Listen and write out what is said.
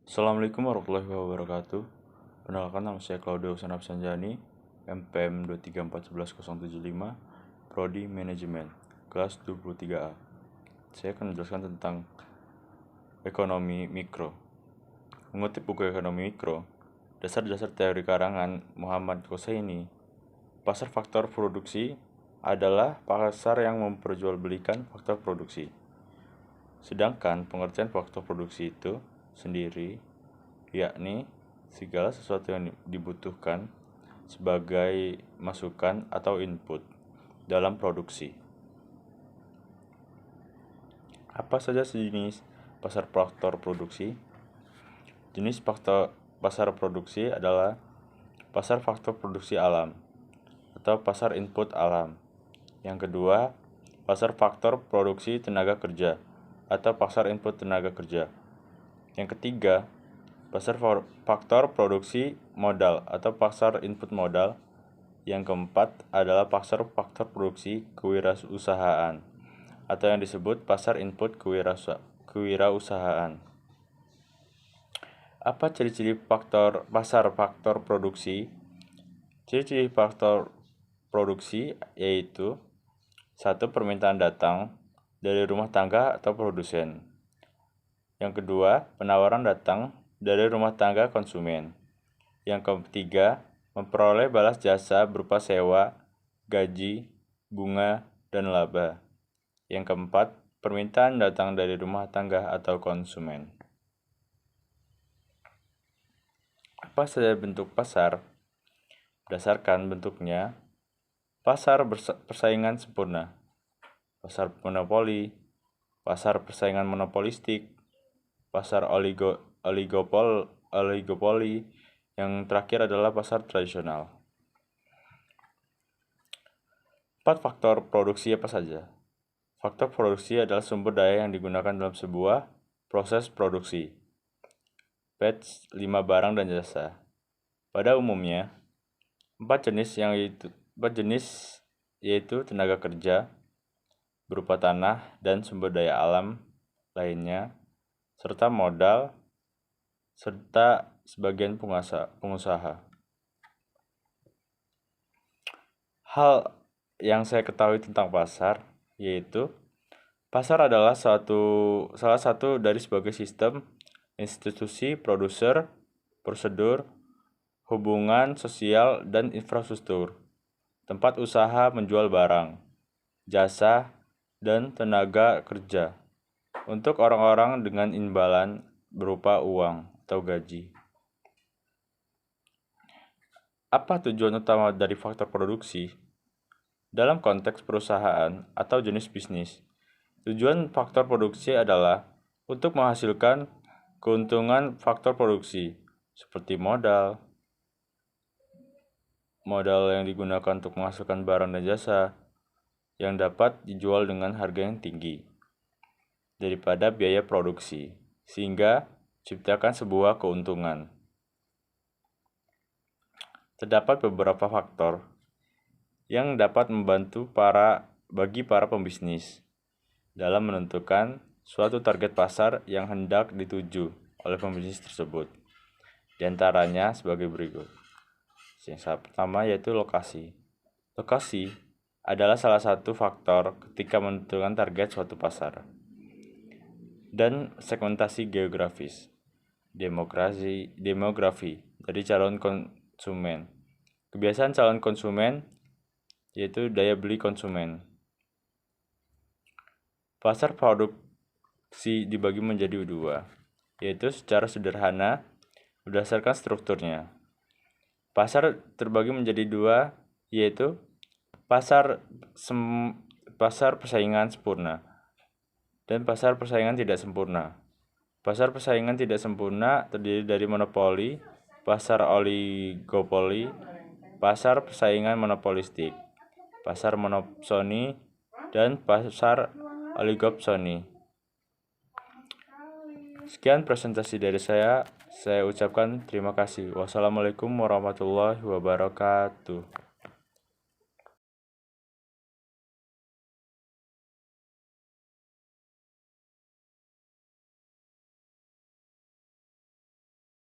Assalamualaikum warahmatullahi wabarakatuh. Perkenalkan, nama saya Claudio Sanap Sanjani, MPM 2341175, Prodi Manajemen, kelas 23A. Saya akan menjelaskan tentang ekonomi mikro. Mengutip buku ekonomi mikro, dasar-dasar teori karangan Muhammad Khomeini, pasar faktor produksi adalah pasar yang memperjualbelikan faktor produksi. Sedangkan pengertian faktor produksi itu sendiri yakni segala sesuatu yang dibutuhkan sebagai masukan atau input dalam produksi. Apa saja jenis pasar faktor produksi? Jenis pasar produksi adalah pasar faktor produksi alam atau pasar input alam. Yang kedua, pasar faktor produksi tenaga kerja atau pasar input tenaga kerja. Yang ketiga, pasar faktor produksi modal atau pasar input modal. Yang keempat adalah pasar faktor produksi kewirausahaan atau yang disebut pasar input kewirausahaan. Apa ciri-ciri pasar faktor produksi? Ciri-ciri faktor produksi yaitu: 1. Permintaan datang dari rumah tangga atau produsen. Yang kedua, penawaran datang dari rumah tangga konsumen. Yang ketiga, memperoleh balas jasa berupa sewa, gaji, bunga, dan laba. Yang keempat, permintaan datang dari rumah tangga atau konsumen. Apa saja bentuk pasar? Berdasarkan bentuknya, pasar persaingan sempurna, pasar monopoli, pasar persaingan monopolistik, pasar oligopoli, yang terakhir adalah pasar tradisional. 4 faktor produksi apa saja? Faktor produksi adalah sumber daya yang digunakan dalam sebuah proses produksi. Batch 5 barang dan jasa. Pada umumnya, 4 jenis yaitu tenaga kerja berupa tanah dan sumber daya alam lainnya, serta modal, serta sebagian pengusaha. Hal yang saya ketahui tentang pasar yaitu pasar adalah salah satu dari sebagai sistem institusi produser, prosedur, hubungan sosial, dan infrastruktur tempat usaha menjual barang, jasa, dan tenaga kerja untuk orang-orang dengan imbalan berupa uang atau gaji. Apa tujuan utama dari faktor produksi? Dalam konteks perusahaan atau jenis bisnis, tujuan faktor produksi adalah untuk menghasilkan keuntungan faktor produksi seperti modal yang digunakan untuk menghasilkan barang dan jasa yang dapat dijual dengan harga yang tinggi daripada biaya produksi, sehingga ciptakan sebuah keuntungan. Terdapat beberapa faktor yang dapat membantu bagi para pembisnis dalam menentukan suatu target pasar yang hendak dituju oleh pembisnis tersebut. Di antaranya sebagai berikut. Yang pertama yaitu lokasi. Lokasi adalah salah satu faktor ketika menentukan target suatu pasar. Dan segmentasi geografis. Demografi dari calon konsumen. Kebiasaan calon konsumen yaitu daya beli konsumen. Pasar produksi dibagi menjadi dua, yaitu secara sederhana berdasarkan strukturnya. Pasar terbagi menjadi dua, yaitu pasar persaingan sempurna dan pasar persaingan tidak sempurna. Pasar persaingan tidak sempurna terdiri dari monopoli, pasar oligopoli, pasar persaingan monopolistik, pasar monopsoni, dan pasar oligopsoni. Sekian presentasi dari saya ucapkan terima kasih. Wassalamualaikum warahmatullahi wabarakatuh.